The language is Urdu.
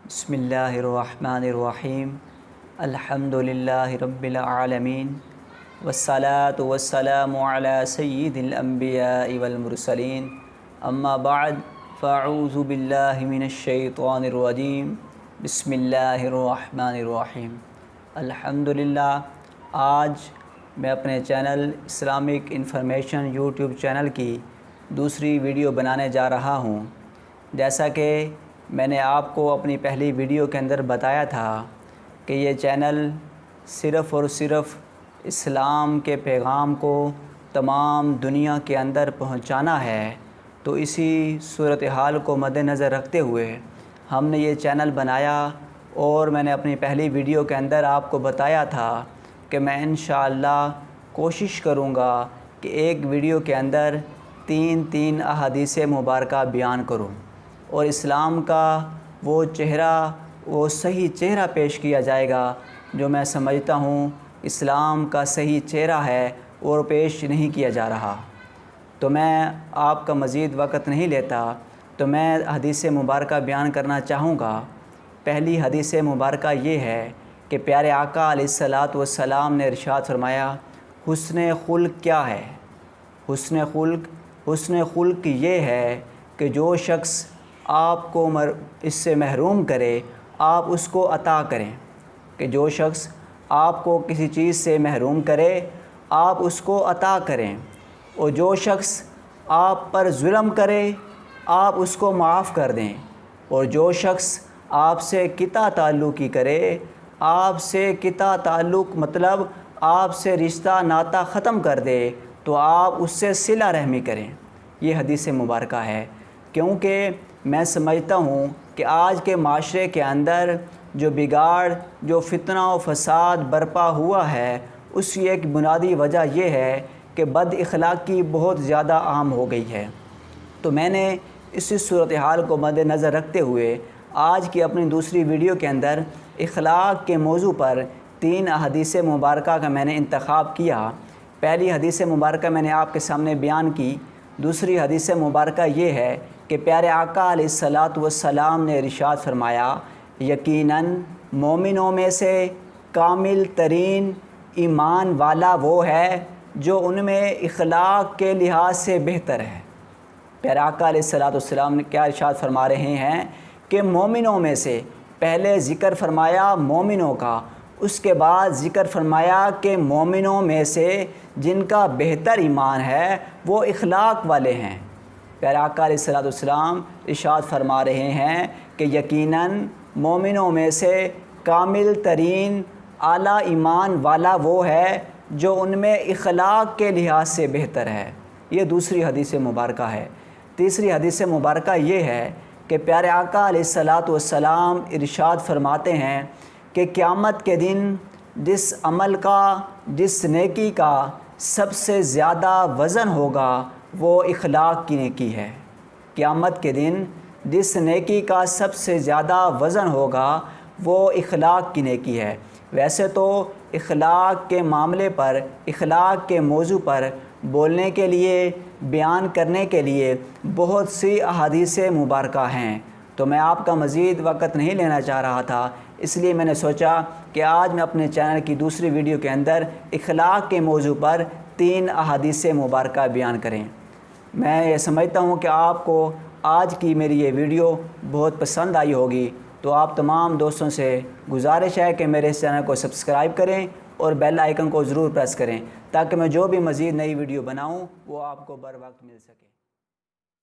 بسم اللہ الرحمن الرحیم الحمدللہ رب العالمین والصلاة والسلام علی سید الانبیاء والمرسلین اما بعد فاعوذ باللہ من الشیطان الرجیم بسم اللہ الرحمن الرحیم الحمدللہ۔ آج میں اپنے channel Islamic information YouTube channel کی دوسری ویڈیو بنانے جا رہا ہوں۔ جیسا کہ میں نے آپ کو اپنی پہلی ویڈیو کے اندر بتایا تھا کہ یہ چینل صرف اور صرف اسلام کے پیغام کو تمام دنیا کے اندر پہنچانا ہے، تو اسی صورتحال کو مد نظر رکھتے ہوئے ہم نے یہ چینل بنایا، اور میں نے اپنی پہلی ویڈیو کے اندر آپ کو بتایا تھا کہ میں انشاءاللہ کوشش کروں گا کہ ایک ویڈیو کے اندر تین احادیث مبارکہ بیان کروں، اور اسلام کا وہ صحیح چہرہ پیش کیا جائے گا جو میں سمجھتا ہوں اسلام کا صحیح چہرہ ہے اور پیش نہیں کیا جا رہا۔ تو میں آپ کا مزید وقت نہیں لیتا، تو میں حدیث مبارکہ بیان کرنا چاہوں گا۔ پہلی حدیث مبارکہ یہ ہے کہ پیارے آقا علیہ الصلاۃ والسلام نے ارشاد فرمایا، حسن خلق کیا ہے؟ حسن خلق یہ ہے کہ جو شخص آپ کو اس سے محروم کرے آپ اس کو عطا کریں، کہ جو شخص آپ کو کسی چیز سے محروم کرے آپ اس کو عطا کریں، اور جو شخص آپ پر ظلم کرے آپ اس کو معاف کر دیں، اور جو شخص آپ سے قطع تعلقی کرے، آپ سے قطع تعلق مطلب آپ سے رشتہ ناتا ختم کر دے، تو آپ اس سے صلہ رحمی کریں۔ یہ حدیث مبارکہ ہے، کیونکہ میں سمجھتا ہوں کہ آج کے معاشرے کے اندر جو بگاڑ، جو فتنہ و فساد برپا ہوا ہے، اس کی ایک بنیادی وجہ یہ ہے کہ بد اخلاقی بہت زیادہ عام ہو گئی ہے۔ تو میں نے اسی صورتحال کو مد نظر رکھتے ہوئے آج کی اپنی دوسری ویڈیو کے اندر اخلاق کے موضوع پر 3 احادیث مبارکہ کا میں نے انتخاب کیا۔ پہلی حدیث مبارکہ میں نے آپ کے سامنے بیان کی۔ دوسری حدیث مبارکہ یہ ہے کہ پیارے آقا علیہ الصلاۃ والسلام نے ارشاد فرمایا، یقیناً مومنوں میں سے کامل ترین ایمان والا وہ ہے جو ان میں اخلاق کے لحاظ سے بہتر ہے۔ پیارے آقا علیہ الصلاۃ والسلام نے کیا ارشاد فرما رہے ہیں کہ مومنوں میں سے، پہلے ذکر فرمایا مومنوں کا، اس کے بعد ذکر فرمایا کہ مومنوں میں سے جن کا بہتر ایمان ہے وہ اخلاق والے ہیں۔ پیارے آقا علیہ الصلاۃ والسلام ارشاد فرما رہے ہیں کہ یقیناً مومنوں میں سے کامل ترین اعلیٰ ایمان والا وہ ہے جو ان میں اخلاق کے لحاظ سے بہتر ہے۔ یہ دوسری حدیث مبارکہ ہے۔ تیسری حدیث مبارکہ یہ ہے کہ پیارے آقا علیہ الصلاۃ والسلام ارشاد فرماتے ہیں کہ قیامت کے دن جس عمل کا، جس نیکی کا سب سے زیادہ وزن ہوگا وہ اخلاق کی نیکی ہے۔ قیامت کے دن جس نیکی کا سب سے زیادہ وزن ہوگا وہ اخلاق کی نیکی ہے۔ ویسے تو اخلاق کے معاملے پر، اخلاق کے موضوع پر بولنے کے لیے، بیان کرنے کے لیے بہت سی احادیث مبارکہ ہیں، تو میں آپ کا مزید وقت نہیں لینا چاہ رہا تھا، اس لیے میں نے سوچا کہ آج میں اپنے چینل کی دوسری ویڈیو کے اندر اخلاق کے موضوع پر 3 احادیث مبارکہ بیان کریں۔ میں یہ سمجھتا ہوں کہ آپ کو آج کی میری یہ ویڈیو بہت پسند آئی ہوگی، تو آپ تمام دوستوں سے گزارش ہے کہ میرے اس چینل کو سبسکرائب کریں اور بیل آئیکن کو ضرور پریس کریں، تاکہ میں جو بھی مزید نئی ویڈیو بناؤں وہ آپ کو بر وقت مل سکے۔